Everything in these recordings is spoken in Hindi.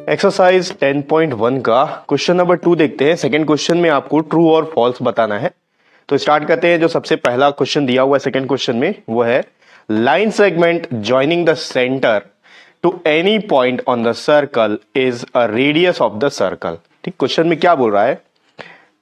एक्सरसाइज 10.1 का क्वेश्चन नंबर 2 देखते हैं। सेकंड क्वेश्चन में आपको ट्रू और फॉल्स बताना है। तो स्टार्ट करते हैं। जो सबसे पहला क्वेश्चन दिया हुआ है सेकंड क्वेश्चन में वो है line segment joining the centre to any point on the circle is a radius of the circle. ठीक, क्वेश्चन में क्या बोल रहा है,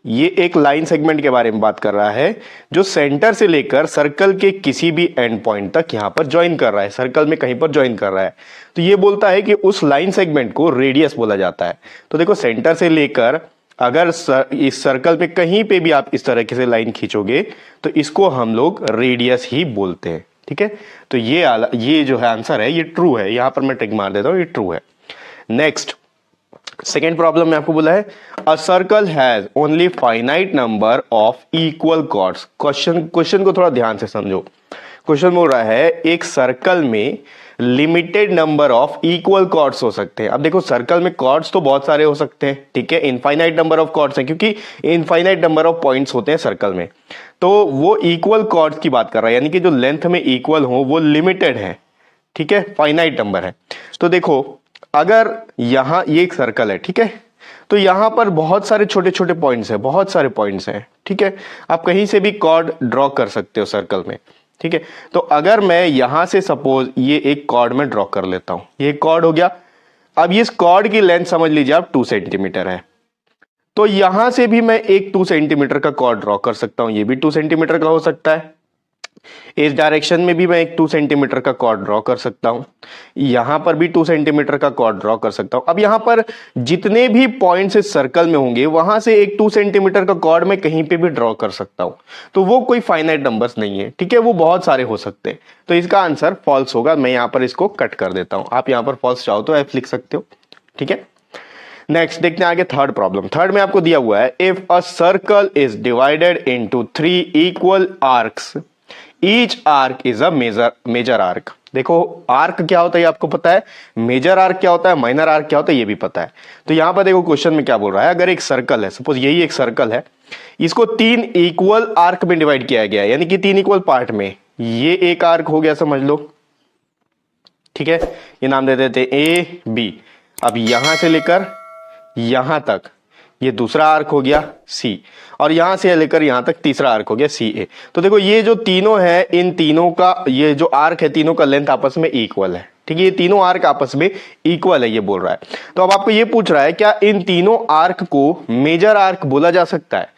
ये एक लाइन सेगमेंट के बारे में बात कर रहा है जो सेंटर से लेकर सर्कल के किसी भी एंड पॉइंट तक यहां पर ज्वाइन कर रहा है, सर्कल में कहीं पर ज्वाइन कर रहा है। तो ये बोलता है कि उस लाइन सेगमेंट को रेडियस बोला जाता है। तो देखो, सेंटर से लेकर अगर इस सर्कल पे कहीं पे भी आप इस तरीके से लाइन खींचोगे तो इसको हम लोग रेडियस ही बोलते हैं। ठीक है, तो ये जो है आंसर है, ये ट्रू है। यहां पर मैं टिक मार देता हूं, ये ट्रू है। नेक्स्ट, सेकेंड प्रॉब्लम में आपको बोला है a circle has only finite number of equal chords. Question को थोड़ा ध्यान से समझो। क्वेश्चन बोल रहा है एक सर्कल में limited number of equal chords हो सकते हैं। अब देखो, सर्कल में कॉर्ड्स तो बहुत सारे हो सकते हैं, ठीक है, इनफाइनाइट नंबर ऑफ कॉर्ड्स हैं क्योंकि इनफाइनाइट नंबर ऑफ पॉइंट्स होते हैं सर्कल में। तो वो इक्वल कॉर्ड्स की बात कर रहा है, यानी कि जो लेंथ में इक्वल हो वो लिमिटेड है, ठीक है, फाइनाइट नंबर है। तो देखो, अगर यहां ये एक सर्कल है, ठीक है, तो यहां पर बहुत सारे छोटे छोटे पॉइंट्स हैं, बहुत सारे पॉइंट्स हैं, ठीक है। आप कहीं से भी कॉर्ड ड्रॉ कर सकते हो सर्कल में, ठीक है। तो अगर मैं यहां से सपोज ये एक कॉर्ड में ड्रॉ कर लेता हूं, ये कॉर्ड हो गया। अब इस कॉर्ड की लेंथ समझ लीजिए आप 2 सेंटीमीटर है, तो यहां से भी मैं एक 2 सेंटीमीटर का कॉर्ड ड्रॉ कर सकता हूं, ये भी 2 सेंटीमीटर का हो सकता है। इस डायरेक्शन में भी मैं एक 2 सेंटीमीटर का कॉर्ड ड्रॉ कर सकता हूं, यहां पर भी 2 सेंटीमीटर का कॉर्ड ड्रॉ कर सकता हूं। अब यहां पर जितने भी पॉइंट्स इस सर्कल में होंगे वहां से एक 2 सेंटीमीटर का कॉर्ड मैं कहीं पे भी ड्रॉ कर सकता हूं। तो वो कोई फाइनाइट नंबर्स नहीं है, ठीक है, वो बहुत सारे हो सकते हैं। तो इसका आंसर फॉल्स होगा। मैं यहां पर इसको कट कर देता हूं। आप यहां पर फॉल्स चाहो तो एफ लिख सकते हो, ठीक है। नेक्स्ट देखते हैं आगे थर्ड प्रॉब्लम। थर्ड में आपको दिया हुआ है if a circle is divided into 3 equal arcs, each arc is a major arc. देखो, आर्क क्या होता है आपको पता है, मेजर आर्क क्या होता है, माइनर आर्क क्या होता है ये भी पता है। तो यहां पर देखो क्वेश्चन में क्या बोल रहा है, अगर एक सर्कल है, सपोज यही एक सर्कल है, इसको 3 इक्वल आर्क में डिवाइड किया गया है, यानी कि 3 इक्वल पार्ट में। ये एक आर्क हो गया समझ लो, ठीक है, ये नाम दे देते ए बी। अब यहां से लेकर यहां तक ये दूसरा आर्क हो गया सी, और यहां से लेकर यहां तक तीसरा आर्क हो गया सी ए। तो देखो, ये जो तीनों है, इन तीनों का ये जो आर्क है, तीनों का लेंथ आपस में इक्वल है, ठीक है, ये तीनों आर्क आपस में इक्वल है, ये बोल रहा है। तो अब आपको ये पूछ रहा है क्या इन तीनों आर्क को मेजर आर्क बोला जा सकता है।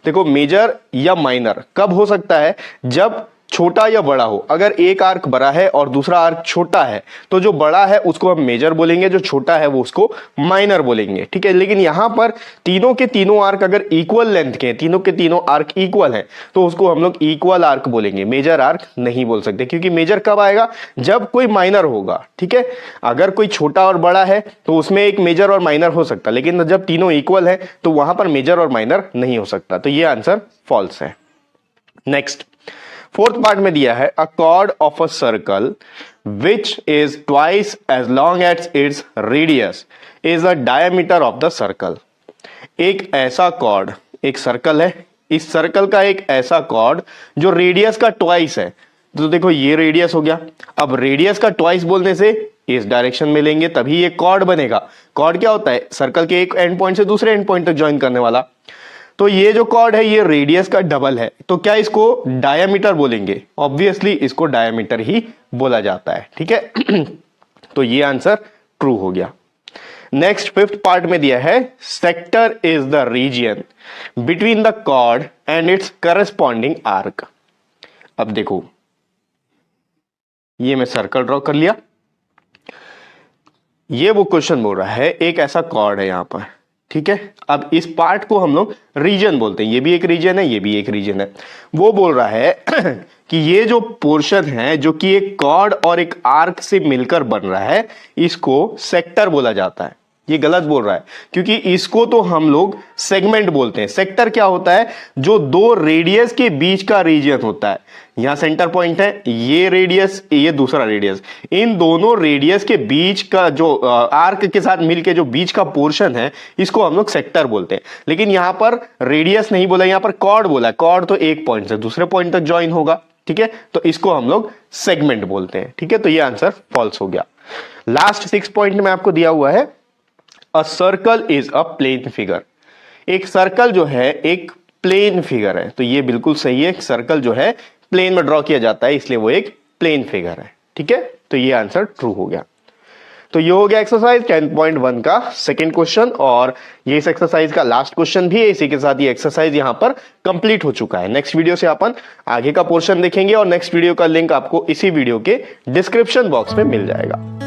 देखो, मेजर या माइनर कब हो सकता है, जब छोटा या बड़ा हो। अगर एक आर्क बड़ा है और दूसरा आर्क छोटा है तो जो बड़ा है उसको हम मेजर बोलेंगे, जो छोटा है वो उसको माइनर बोलेंगे, ठीक है। लेकिन यहां पर तीनों के तीनों आर्क अगर इक्वल लेंथ के, तीनों के तीनों आर्क इक्वल है, तो उसको हम लोग इक्वल आर्क बोलेंगे, मेजर आर्क नहीं बोल सकते, क्योंकि मेजर कब आएगा, जब कोई माइनर होगा, ठीक है। अगर कोई छोटा और बड़ा है तो उसमें एक मेजर और माइनर हो सकता है, लेकिन जब तीनों इक्वल है तो वहां पर मेजर और माइनर नहीं हो सकता। तो ये आंसर फॉल्स है। नेक्स्ट, फोर्थ पार्ट में दिया है a chord of a circle which is twice as long as its radius is the diameter of the circle. एक ऐसा कॉर्ड, एक सर्कल है, इस सर्कल का एक ऐसा कॉर्ड जो रेडियस का ट्वाइस है। तो देखो, ये रेडियस हो गया। अब रेडियस का ट्वाइस बोलने से इस डायरेक्शन में लेंगे तभी ये कॉर्ड बनेगा। कॉर्ड क्या होता है, सर्कल के एक एंड पॉइंट से दूसरे एंड पॉइंट तक ज्वाइन करने वाला। तो ये जो कॉर्ड है ये रेडियस का डबल है, तो क्या इसको डायमीटर बोलेंगे, ऑब्वियसली इसको डायमीटर ही बोला जाता है, ठीक है। तो ये आंसर ट्रू हो गया। नेक्स्ट, फिफ्थ पार्ट में दिया है sector is the region between the chord and its corresponding arc. अब देखो, ये मैं सर्कल ड्रॉ कर लिया। ये वो क्वेश्चन बोल रहा है एक ऐसा कॉर्ड है यहां पर, ठीक है। अब इस पार्ट को हम लोग रीजन बोलते हैं, ये भी एक रीजन है, ये भी एक रीजन है। वो बोल रहा है कि ये जो पोर्शन है जो कि एक कॉर्ड और एक आर्क से मिलकर बन रहा है, इसको सेक्टर बोला जाता है। ये गलत बोल रहा है, क्योंकि इसको तो हम लोग सेगमेंट बोलते हैं। सेक्टर क्या होता है, जो 2 रेडियस के बीच का रीजन होता है। यहां सेंटर पॉइंट है, ये रेडियस, ये दूसरा रेडियस, इन दोनों रेडियस के बीच का जो आर्क के साथ मिलके जो बीच का पोर्शन है, इसको हम लोग सेक्टर बोलते हैं। लेकिन यहां पर रेडियस नहीं बोला, यहां पर कॉर्ड बोला। कॉर्ड तो एक पॉइंट से दूसरे पॉइंट तक ज्वाइन होगा, ठीक है, तो इसको हम लोग सेगमेंट बोलते हैं, ठीक है। तो ये आंसर फॉल्स हो गया। लास्ट 6 पॉइंट में आपको दिया हुआ है a circle is a plane figure. एक सर्कल जो है एक प्लेन फिगर है, तो ये बिल्कुल सही है। एक सर्कल जो है प्लेन में ड्रॉ किया जाता है, इसलिए वो एक प्लेन फिगर है। ठीक है, तो ये आंसर ट्रू हो गया। तो ये हो गया एक्सरसाइज 10.1 का सेकंड क्वेश्चन, और ये इस एक्सरसाइज का लास्ट क्वेश्चन भी है। इसी के साथ ये एक्सरसाइज यहां पर कंप्लीट हो चुका है। नेक्स्ट वीडियो से अपन आगे का पोर्शन देखेंगे, और नेक्स्ट वीडियो का लिंक आपको इसी वीडियो के डिस्क्रिप्शन बॉक्स में मिल जाएगा।